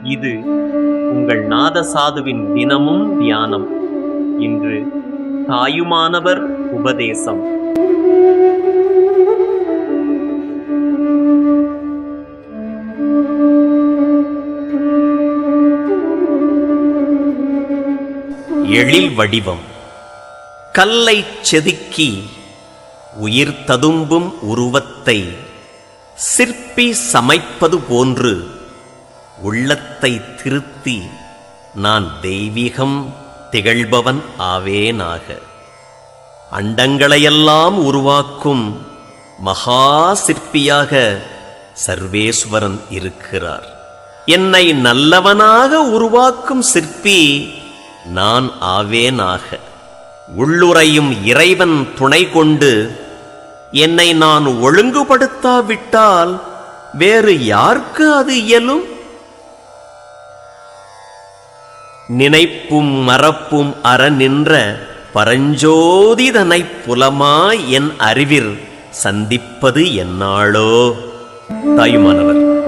இது உங்கள் நாதசாதுவின் தினமும் தியானம். இன்று தாயுமானவர் உபதேசம். எழில் வடிவம் கல்லை செதுக்கி உயிர் ததும்பும் உருவத்தை சிற்பி சமைப்பது போன்று உள்ளத்தை திருத்தி நான் தெய்வீகம் திகழ்பவன் ஆவேனாக. அண்டங்களையெல்லாம் உருவாக்கும் மகா சிற்பியாக சர்வேஸ்வரன் இருக்கிறார். என்னை நல்லவனாக உருவாக்கும் சிற்பி நான் ஆவேனாக. உள்ளுரையும் இறைவன் துணை கொண்டு என்னை நான் ஒழுங்குபடுத்தாவிட்டால் வேறு யாருக்கு அது இயலும்? நினைப்பும் மறப்பும் அற நின்ற பரஞ்சோதிதனைப் புலமாய் என் அறிவிற் சந்திப்பது என்னாளோ? தாயுமானவர்.